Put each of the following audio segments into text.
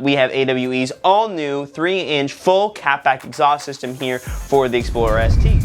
we have AWE's all new 3-inch full catback exhaust system here for the Explorer ST.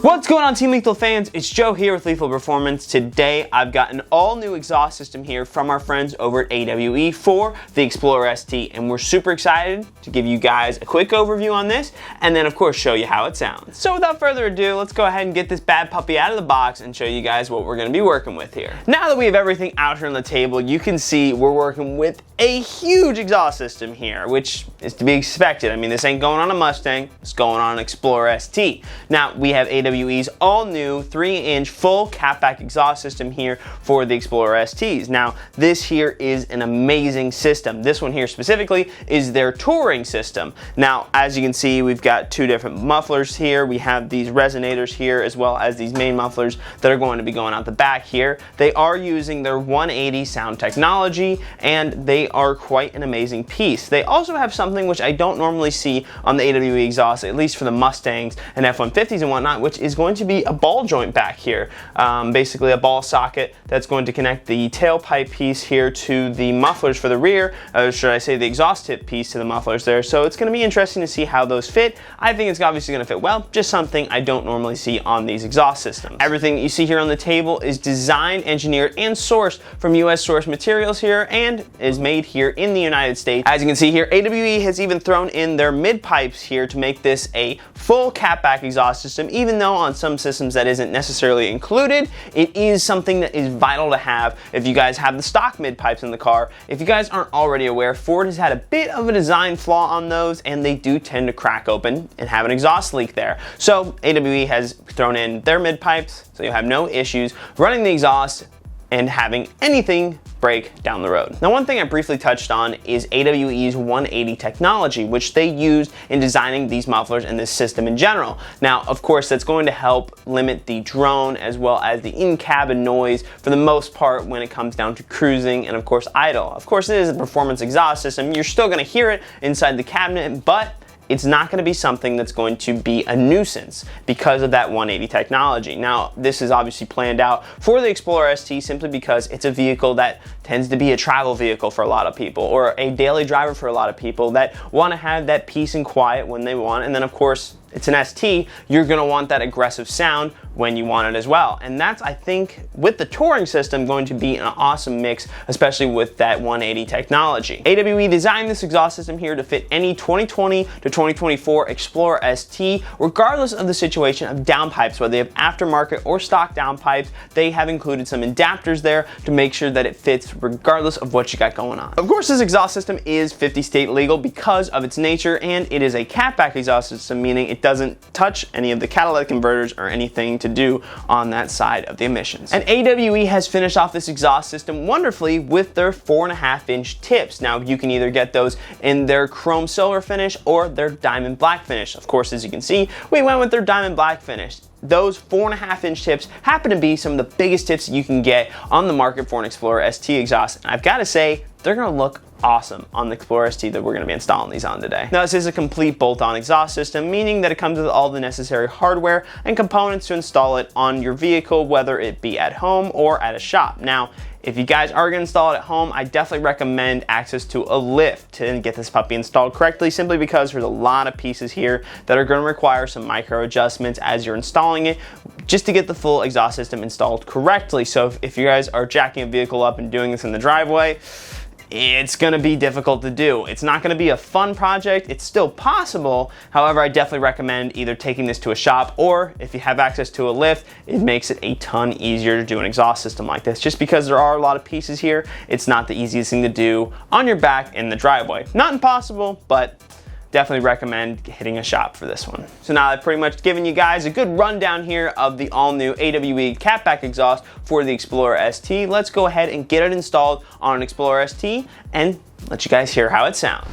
What's going on, Team Lethal fans? It's Joe here with Lethal Performance. Today I've got an all-new exhaust system here from our friends over at AWE for the Explorer ST, and we're super excited to give you guys a quick overview on this and then of course show you how it sounds. So without further ado, let's go ahead and get this bad puppy out of the box and show you guys what we're going to be working with here. Now that we have everything out here on the table, you can see we're working with a huge exhaust system here, which is to be expected. I mean, this ain't going on a Mustang, it's going on an Explorer ST. Now we have AWE's all new 3-inch full catback exhaust system here for the Explorer STs. Now this here is an amazing system. This one here specifically is their touring system. Now as you can see, we've got two different mufflers here. We have these resonators here as well as these main mufflers that are going to be going out the back here. They are using their 180 sound technology and they are quite an amazing piece. They also have something which I don't normally see on the AWE exhaust, at least for the Mustangs and F-150s and whatnot, which is going to be a ball joint back here. Basically a ball socket that's going to connect the tailpipe piece here to the mufflers for the rear, or should I say the exhaust tip piece to the mufflers there. So it's going to be interesting to see how those fit. I think it's obviously going to fit well, just something I don't normally see on these exhaust systems. Everything that you see here on the table is designed, engineered, and sourced from US source materials here and is made here in the United States. As you can see here, AWE has even thrown in their mid pipes here to make this a full catback exhaust system, even though on some systems that isn't necessarily included. It is something that is vital to have if you guys have the stock mid pipes in the car. If you guys aren't already aware, Ford has had a bit of a design flaw on those and they do tend to crack open and have an exhaust leak there. So AWE has thrown in their mid pipes so you have no issues running the exhaust and having anything break down the road. Now, one thing I briefly touched on is AWE's 180 technology, which they used in designing these mufflers and this system in general. Now, of course, that's going to help limit the drone as well as the in-cabin noise for the most part when it comes down to cruising and of course idle. Of course, it is a performance exhaust system. You're still going to hear it inside the cabinet, but it's not going to be something that's going to be a nuisance because of that 180 technology. Now, this is obviously planned out for the Explorer ST simply because it's a vehicle that tends to be a travel vehicle for a lot of people or a daily driver for a lot of people that want to have that peace and quiet when they want. And then of course, it's an ST, you're going to want that aggressive sound when you want it as well. And that's, I think, with the touring system, going to be an awesome mix, especially with that 180 technology. AWE designed this exhaust system here to fit any 2020 to 2024 Explorer ST, regardless of the situation of downpipes, whether they have aftermarket or stock downpipes. They have included some adapters there to make sure that it fits regardless of what you got going on. Of course, this exhaust system is 50 state legal because of its nature, and it is a catback exhaust system, meaning it doesn't touch any of the catalytic converters or anything to do on that side of the emissions. And AWE has finished off this exhaust system wonderfully with their 4.5-inch tips. Now you can either get those in their chrome silver finish or their diamond black finish. Of course, as you can see, we went with their diamond black finish. Those 4.5-inch tips happen to be some of the biggest tips you can get on the market for an Explorer ST exhaust. And I've got to say, they're going to look awesome on the Explorer ST that we're going to be installing these on today. Now, this is a complete bolt-on exhaust system, meaning that it comes with all the necessary hardware and components to install it on your vehicle, whether it be at home or at a shop. Now, if you guys are going to install it at home, I definitely recommend access to a lift to get this puppy installed correctly, simply because there's a lot of pieces here that are going to require some micro adjustments as you're installing it, just to get the full exhaust system installed correctly. So if you guys are jacking a vehicle up and doing this in the driveway, it's going to be difficult to do. It's not going to be a fun project. It's still possible. However, I definitely recommend either taking this to a shop, or if you have access to a lift, it makes it a ton easier to do an exhaust system like this. Just because there are a lot of pieces here, it's not the easiest thing to do on your back in the driveway. Not impossible, but definitely recommend hitting a shop for this one. So now I've pretty much given you guys a good rundown here of the all-new AWE catback exhaust for the Explorer ST. Let's go ahead and get it installed on an Explorer ST and let you guys hear how it sounds.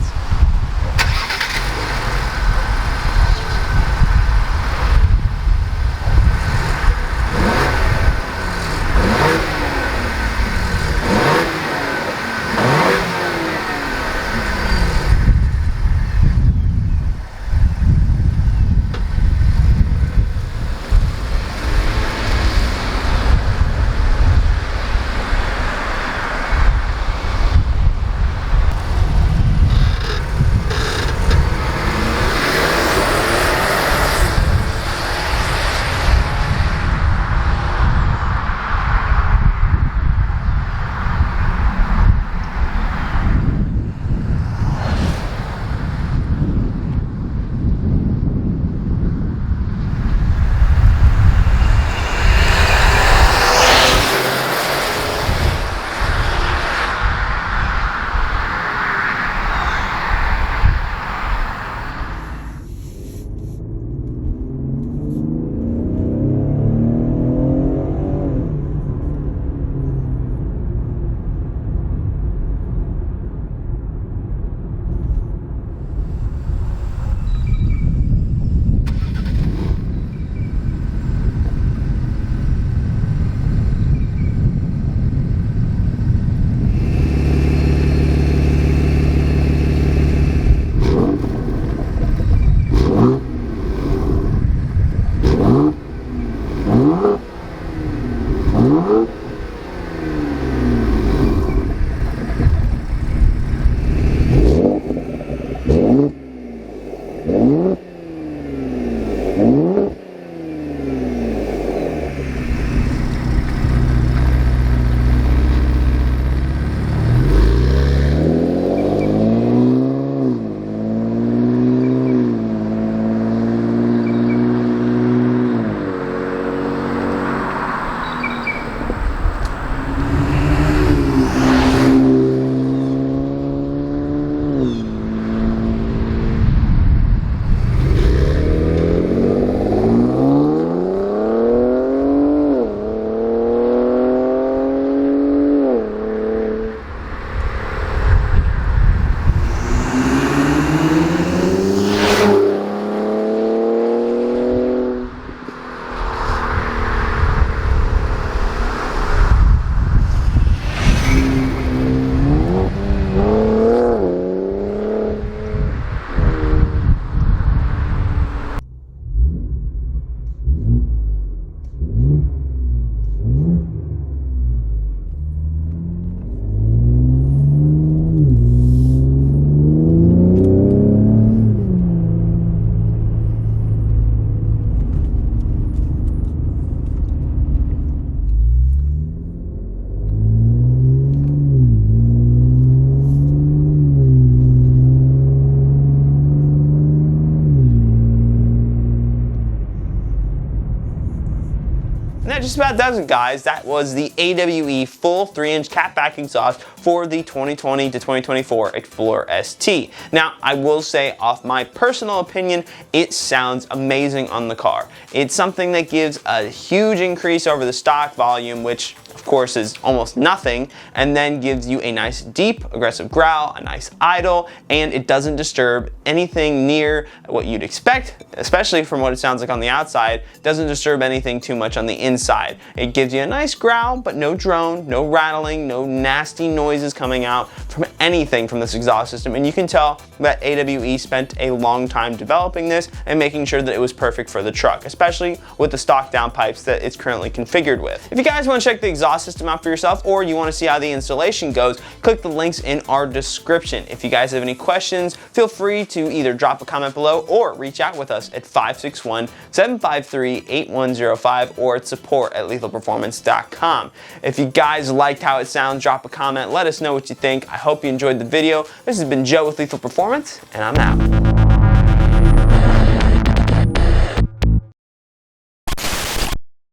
that just about does it, guys. That was the AWE full 3-inch catback exhaust for the 2020 to 2024 Explorer ST. Now, I will say, off my personal opinion, it sounds amazing on the car. It's something that gives a huge increase over the stock volume, which of course is almost nothing, and then gives you a nice deep aggressive growl, a nice idle, and it doesn't disturb anything near what you'd expect, especially from what it sounds like on the outside. It doesn't disturb anything too much on the inside. It gives you a nice growl, but no drone, no rattling, no nasty noises coming out from anything from this exhaust system, and you can tell that AWE spent a long time developing this and making sure that it was perfect for the truck, especially with the stock downpipes that it's currently configured with. If you guys want to check the exhaust system out for yourself, or you want to see how the installation goes, click the links in our description. If you guys have any questions, feel free to either drop a comment below or reach out with us at 561-753-8105 or at support@lethalperformance.com. If you guys liked how it sounds, drop a comment, let us know what you think. I hope you enjoyed the video. This has been Joe with Lethal Performance, and I'm out.